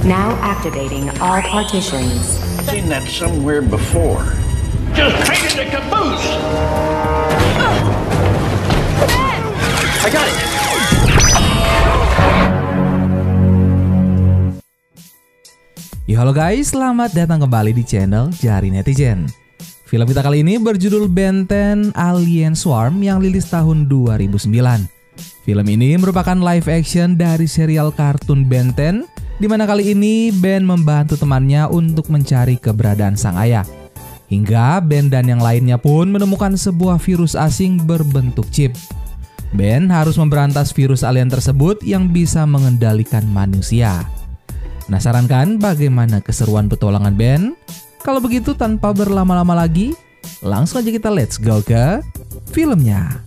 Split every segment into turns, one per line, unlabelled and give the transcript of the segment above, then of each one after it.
Now activating all partitions.
I've seen that somewhere before. Just painted the caboose! I got it!
Yo, halo guys, selamat datang kembali di channel Jari Netizen. Film kita kali ini berjudul Ben 10 Alien Swarm yang rilis tahun 2009. Film ini merupakan live action dari serial kartun Ben 10, di mana kali ini Ben membantu temannya untuk mencari keberadaan sang ayah. Hingga Ben dan yang lainnya pun menemukan sebuah virus asing berbentuk chip. Ben harus memberantas virus alien tersebut yang bisa mengendalikan manusia. Penasaran kan bagaimana keseruan petualangan Ben? Kalau begitu tanpa berlama-lama lagi, langsung aja kita let's go ke filmnya.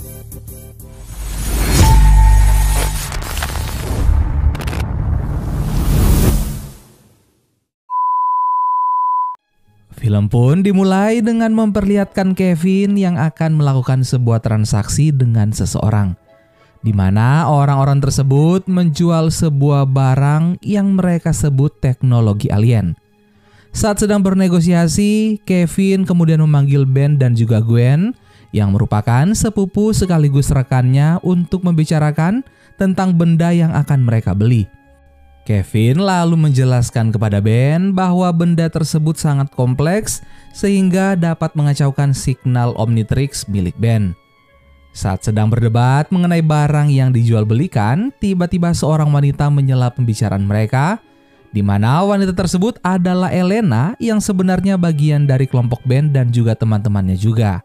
Film pun dimulai dengan memperlihatkan Kevin yang akan melakukan sebuah transaksi dengan seseorang, di mana orang-orang tersebut menjual sebuah barang yang mereka sebut teknologi alien. Saat sedang bernegosiasi, Kevin kemudian memanggil Ben dan juga Gwen yang merupakan sepupu sekaligus rekannya untuk membicarakan tentang benda yang akan mereka beli. Kevin lalu menjelaskan kepada Ben bahwa benda tersebut sangat kompleks sehingga dapat mengacaukan signal Omnitrix milik Ben. Saat sedang berdebat mengenai barang yang dijual belikan, tiba-tiba seorang wanita menyela pembicaraan mereka, di mana wanita tersebut adalah Elena yang sebenarnya bagian dari kelompok Ben dan juga teman-temannya juga.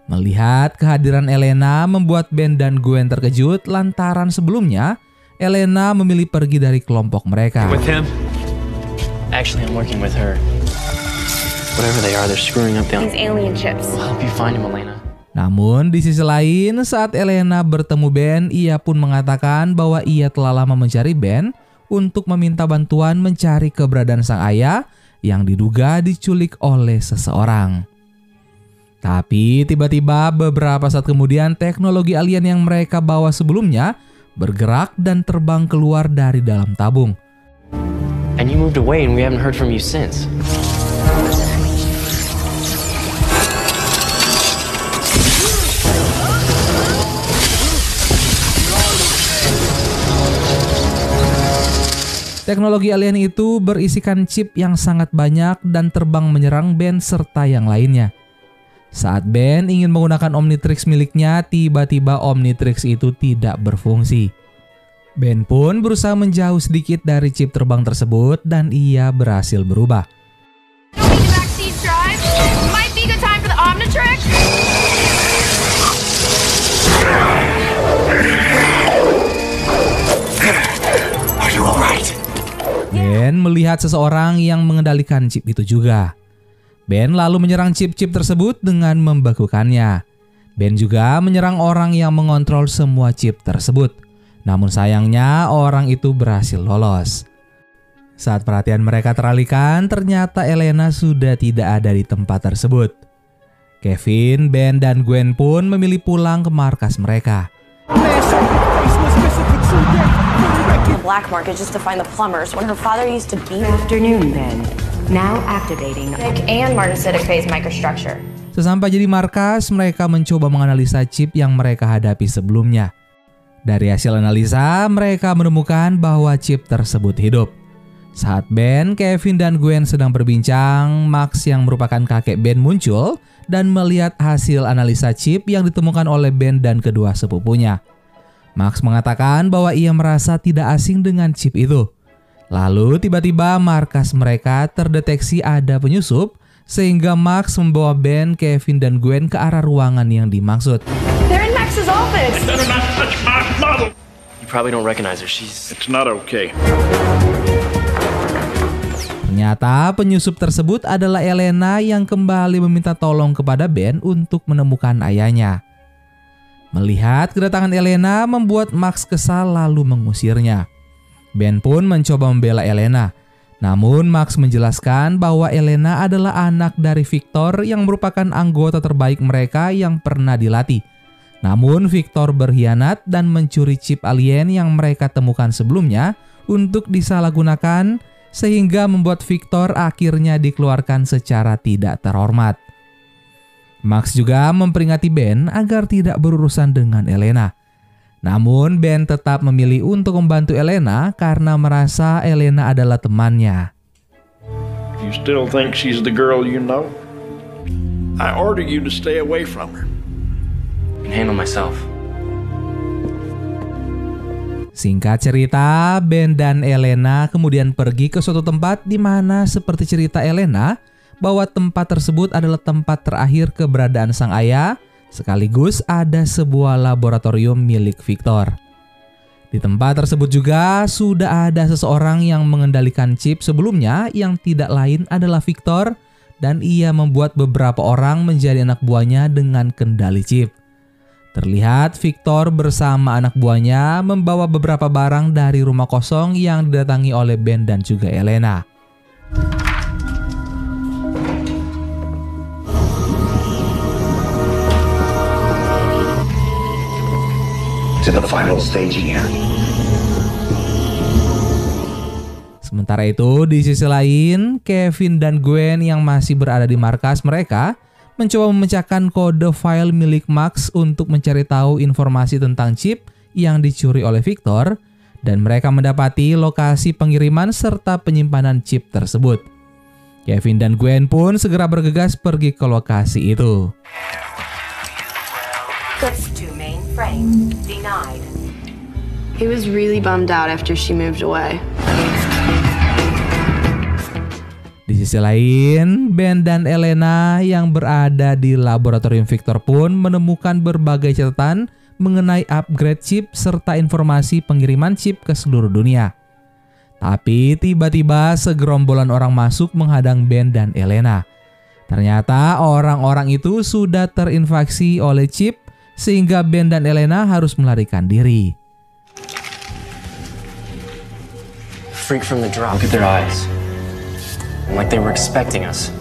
Melihat kehadiran Elena membuat Ben dan Gwen terkejut lantaran sebelumnya Elena memilih pergi dari kelompok mereka.
With him? Actually, I'm working with her. Whatever they are, they're screwing up
These alien chips.
I'll help you find him, Elena.
Namun di sisi lain, saat Elena bertemu Ben, ia pun mengatakan bahwa ia telah lama mencari Ben untuk meminta bantuan mencari keberadaan sang ayah yang diduga diculik oleh seseorang. Tapi tiba-tiba beberapa saat kemudian teknologi alien yang mereka bawa sebelumnya bergerak dan terbang keluar dari dalam tabung.
And you moved away and we haven't heard from you since.
Teknologi alien itu berisikan chip yang sangat banyak dan terbang menyerang Ben serta yang lainnya. Saat Ben ingin menggunakan Omnitrix miliknya, tiba-tiba Omnitrix itu tidak berfungsi. Ben pun berusaha menjauh sedikit dari chip terbang tersebut dan ia berhasil berubah. Ben melihat seseorang yang mengendalikan chip itu juga. Ben lalu menyerang chip-chip tersebut dengan membekukannya. Ben juga menyerang orang yang mengontrol semua chip tersebut. Namun sayangnya orang itu berhasil lolos. Saat perhatian mereka teralihkan, ternyata Elena sudah tidak ada di tempat tersebut. Kevin, Ben, dan Gwen pun memilih pulang ke markas mereka.
Black market just to find the plumbers when her father used to be.
Good afternoon, Ben. Now activating.
Nick and martensitic phase microstructure.
Sesampai jadi markas, mereka mencoba menganalisa chip yang mereka hadapi sebelumnya. Dari hasil analisa, mereka menemukan bahwa chip tersebut hidup. Saat Ben, Kevin, dan Gwen sedang berbincang, Max yang merupakan kakek Ben muncul dan melihat hasil analisa chip yang ditemukan oleh Ben dan kedua sepupunya. Max mengatakan bahwa ia merasa tidak asing dengan chip itu. Lalu tiba-tiba markas mereka terdeteksi ada penyusup, sehingga Max membawa Ben, Kevin, dan Gwen ke arah ruangan yang dimaksud.
They're in Max's office.
Better not touch my model!
You probably don't recognize her. She's...
It's not okay.
Ternyata penyusup tersebut adalah Elena yang kembali meminta tolong kepada Ben untuk menemukan ayahnya. Melihat kedatangan Elena membuat Max kesal lalu mengusirnya. Ben pun mencoba membela Elena. Namun Max menjelaskan bahwa Elena adalah anak dari Victor yang merupakan anggota terbaik mereka yang pernah dilatih. Namun Victor berkhianat dan mencuri chip alien yang mereka temukan sebelumnya untuk disalahgunakan sehingga membuat Victor akhirnya dikeluarkan secara tidak terhormat. Max juga memperingati Ben agar tidak berurusan dengan Elena. Namun Ben tetap memilih untuk membantu Elena karena merasa Elena adalah temannya.
You still think she's the girl you know? I order you to stay away from her.
I can handle myself.
Singkat cerita, Ben dan Elena kemudian pergi ke suatu tempat di mana seperti cerita Elena, bahwa tempat tersebut adalah tempat terakhir keberadaan sang ayah, sekaligus ada sebuah laboratorium milik Victor. Di tempat tersebut juga sudah ada seseorang yang mengendalikan chip sebelumnya yang tidak lain adalah Victor, dan ia membuat beberapa orang menjadi anak buahnya dengan kendali chip. Terlihat Victor bersama anak buahnya membawa beberapa barang dari rumah kosong yang didatangi oleh Ben dan juga Elena.
To the final stage here.
Sementara itu, di sisi lain, Kevin dan Gwen yang masih berada di markas mereka mencoba memecahkan kode file milik Max untuk mencari tahu informasi tentang chip yang dicuri oleh Victor, dan mereka mendapati lokasi pengiriman serta penyimpanan chip tersebut. Kevin dan Gwen pun segera bergegas pergi ke lokasi itu.
Clips to mainframe denied.
He was really bummed out after she moved away.
Di sisi lain, Ben dan Elena yang berada di laboratorium Victor pun menemukan berbagai catatan mengenai upgrade chip serta informasi pengiriman chip ke seluruh dunia. Tapi tiba-tiba segerombolan orang masuk menghadang Ben dan Elena. Ternyata orang-orang itu sudah terinfeksi oleh chip sehingga Ben dan Elena harus melarikan diri.
Freak from the drop. Look at their eyes. Like they were expecting us.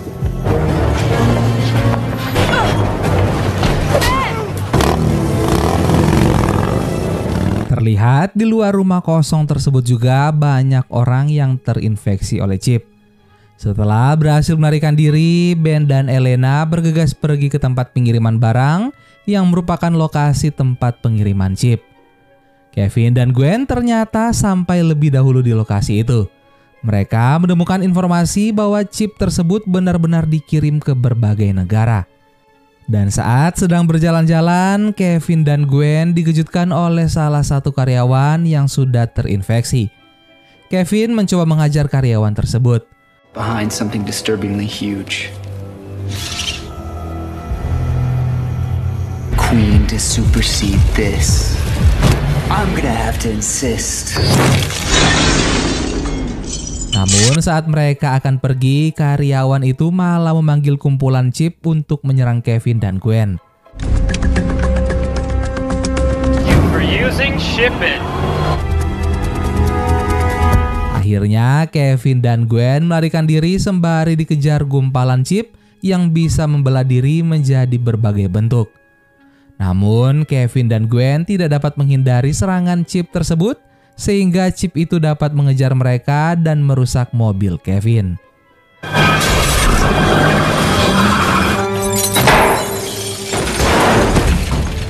Terlihat di luar rumah kosong tersebut juga banyak orang yang terinfeksi oleh chip. Setelah berhasil melarikan diri, Ben dan Elena bergegas pergi ke tempat pengiriman barang yang merupakan lokasi tempat pengiriman chip. Kevin dan Gwen ternyata sampai lebih dahulu di lokasi itu. Mereka menemukan informasi bahwa chip tersebut benar-benar dikirim ke berbagai negara. Dan saat sedang berjalan-jalan, Kevin dan Gwen dikejutkan oleh salah satu karyawan yang sudah terinfeksi. Kevin mencoba mengajar karyawan tersebut.
Behind something disturbingly huge. Queen to supersede this. I'm gonna have to insist.
Namun saat mereka akan pergi, karyawan itu malah memanggil kumpulan chip untuk menyerang Kevin dan Gwen.
You were using ship-it.
Akhirnya Kevin dan Gwen melarikan diri sembari dikejar gumpalan chip yang bisa membelah diri menjadi berbagai bentuk. Namun Kevin dan Gwen tidak dapat menghindari serangan chip tersebut, sehingga chip itu dapat mengejar mereka dan merusak mobil Kevin.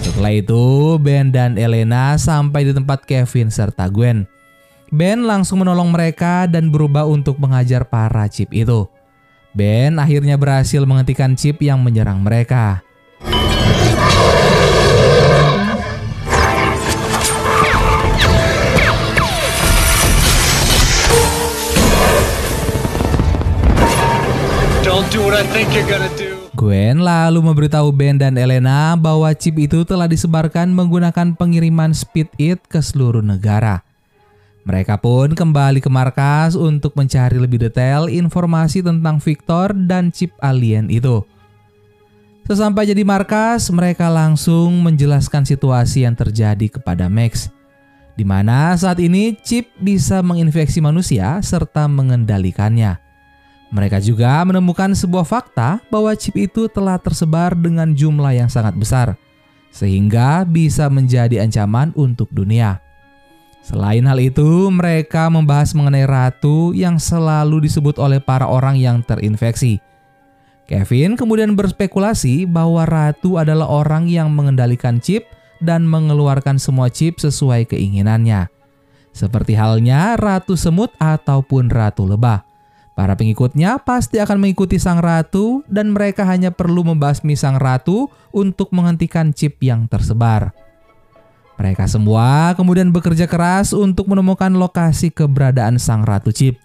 Setelah itu, Ben dan Elena sampai di tempat Kevin serta Gwen. Ben langsung menolong mereka dan berubah untuk menghajar para chip itu. Ben akhirnya berhasil menghentikan chip yang menyerang mereka. Gwen lalu memberitahu Ben dan Elena bahwa chip itu telah disebarkan menggunakan pengiriman Speed It ke seluruh negara. Mereka pun kembali ke markas untuk mencari lebih detail informasi tentang Victor dan chip alien itu. Sesampainya di markas, mereka langsung menjelaskan situasi yang terjadi kepada Max, di mana saat ini chip bisa menginfeksi manusia serta mengendalikannya. Mereka juga menemukan sebuah fakta bahwa chip itu telah tersebar dengan jumlah yang sangat besar, sehingga bisa menjadi ancaman untuk dunia. Selain hal itu, mereka membahas mengenai ratu yang selalu disebut oleh para orang yang terinfeksi. Kevin kemudian berspekulasi bahwa ratu adalah orang yang mengendalikan chip dan mengeluarkan semua chip sesuai keinginannya. Seperti halnya ratu semut ataupun ratu lebah. Para pengikutnya pasti akan mengikuti sang ratu dan mereka hanya perlu membasmi sang ratu untuk menghentikan chip yang tersebar. Mereka semua kemudian bekerja keras untuk menemukan lokasi keberadaan sang ratu chip.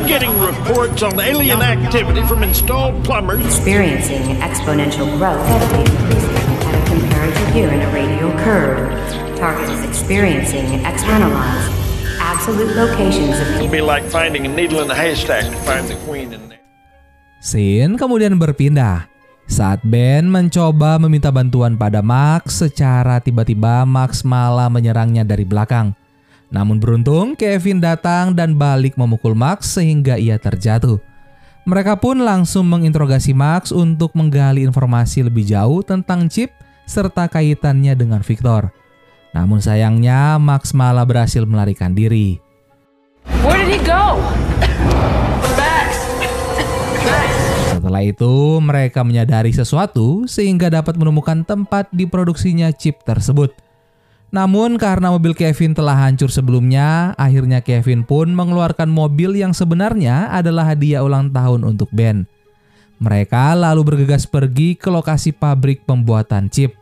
Getting reports on alien activity from installed plumbers.
Experiencing exponential growth steadily increasing at a comparative year in a radial curve. Target is experiencing externalized. Absolute locations of
It'll be like finding a needle in a haystack to find the queen in there.
Scene kemudian berpindah. Saat Ben mencoba meminta bantuan pada Max, secara tiba-tiba Max malah menyerangnya dari belakang. Namun beruntung, Kevin datang dan balik memukul Max sehingga ia terjatuh. Mereka pun langsung menginterogasi Max untuk menggali informasi lebih jauh tentang chip serta kaitannya dengan Victor. Namun sayangnya, Max malah berhasil melarikan diri.
Where did he go?
Setelah itu, mereka menyadari sesuatu sehingga dapat menemukan tempat diproduksinya chip tersebut. Namun karena mobil Kevin telah hancur sebelumnya, akhirnya Kevin pun mengeluarkan mobil yang sebenarnya adalah hadiah ulang tahun untuk Ben. Mereka lalu bergegas pergi ke lokasi pabrik pembuatan chip.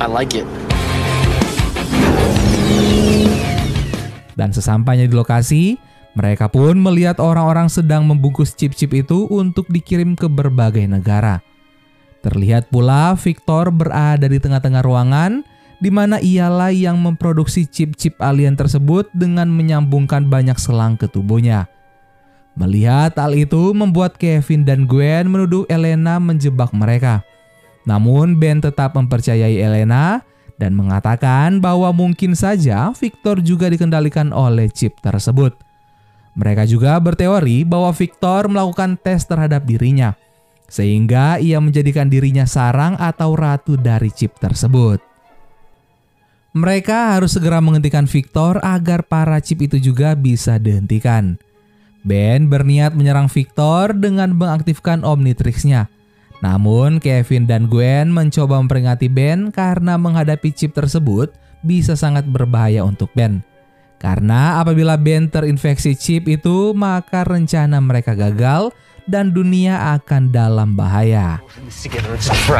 I like it.
Dan sesampainya di lokasi, mereka pun melihat orang-orang sedang membungkus chip-chip itu untuk dikirim ke berbagai negara. Terlihat pula Victor berada di tengah-tengah ruangan, di mana ialah yang memproduksi chip-chip alien tersebut dengan menyambungkan banyak selang ke tubuhnya. Melihat hal itu membuat Kevin dan Gwen menuduh Elena menjebak mereka. Namun Ben tetap mempercayai Elena dan mengatakan bahwa mungkin saja Victor juga dikendalikan oleh chip tersebut. Mereka juga berteori bahwa Victor melakukan tes terhadap dirinya, sehingga ia menjadikan dirinya sarang atau ratu dari chip tersebut. Mereka harus segera menghentikan Victor agar para chip itu juga bisa dihentikan. Ben berniat menyerang Victor dengan mengaktifkan Omnitrix-nya. Namun Kevin dan Gwen mencoba memperingati Ben karena menghadapi chip tersebut bisa sangat berbahaya untuk Ben. Karena apabila Ben terinfeksi chip itu, maka rencana mereka gagal dan dunia akan dalam bahaya.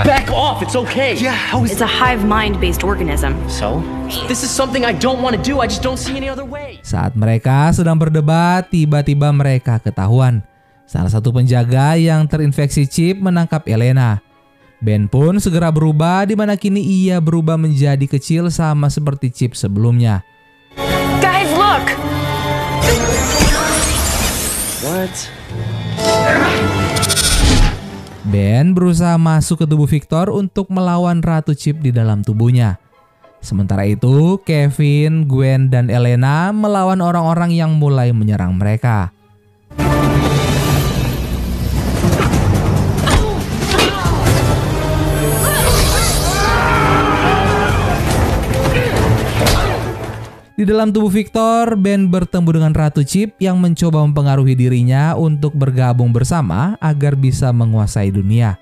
Back off, it's okay. Yeah,
It's a hive mind-based organism.
So? This is something I don't want to do. I just don't see any other way.
Saat mereka sedang berdebat, tiba-tiba mereka ketahuan. Salah satu penjaga yang terinfeksi chip menangkap Elena. Ben pun segera berubah, di mana kini ia berubah menjadi kecil sama seperti chip sebelumnya.
Guys, look!
What?
Ben berusaha masuk ke tubuh Victor untuk melawan ratu chip di dalam tubuhnya. Sementara itu, Kevin, Gwen, dan Elena melawan orang-orang yang mulai menyerang mereka. Di dalam tubuh Victor, Ben bertemu dengan Ratu Chip yang mencoba mempengaruhi dirinya untuk bergabung bersama agar bisa menguasai dunia.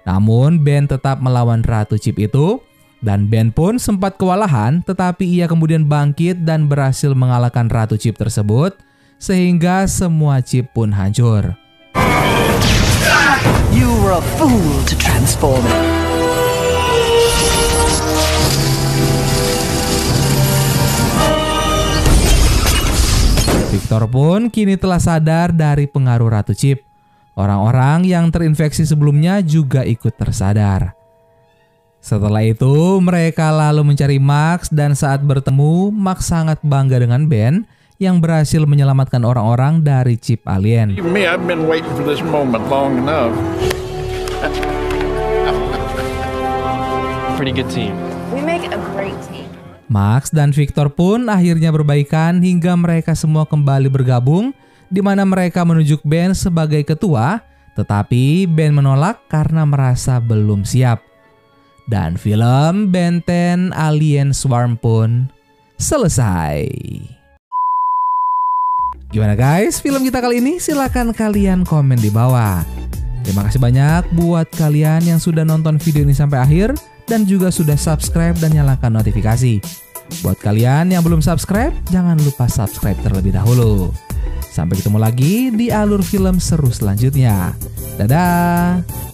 Namun Ben tetap melawan Ratu Chip itu, dan Ben pun sempat kewalahan, tetapi ia kemudian bangkit dan berhasil mengalahkan Ratu Chip tersebut, sehingga semua chip pun hancur.
You were a fool to transform it.
Victor pun kini telah sadar dari pengaruh Ratu Chip. Orang-orang yang terinfeksi sebelumnya juga ikut tersadar. Setelah itu, mereka lalu mencari Max dan saat bertemu, Max sangat bangga dengan Ben yang berhasil menyelamatkan orang-orang dari chip alien.
Me, I've been waiting for this moment long enough.
Pretty good team.
We make a great team.
Max dan Victor pun akhirnya berbaikan hingga mereka semua kembali bergabung, di mana mereka menunjuk Ben sebagai ketua Tetapi Ben menolak karena merasa belum siap. Dan film Ben 10 Alien Swarm pun selesai. Gimana guys film kita kali ini? Silahkan kalian komen di bawah. Terima kasih banyak buat kalian yang sudah nonton video ini sampai akhir dan juga sudah subscribe dan nyalakan notifikasi. Buat kalian yang belum subscribe, jangan lupa subscribe terlebih dahulu. Sampai ketemu lagi di alur film seru selanjutnya. Dadah!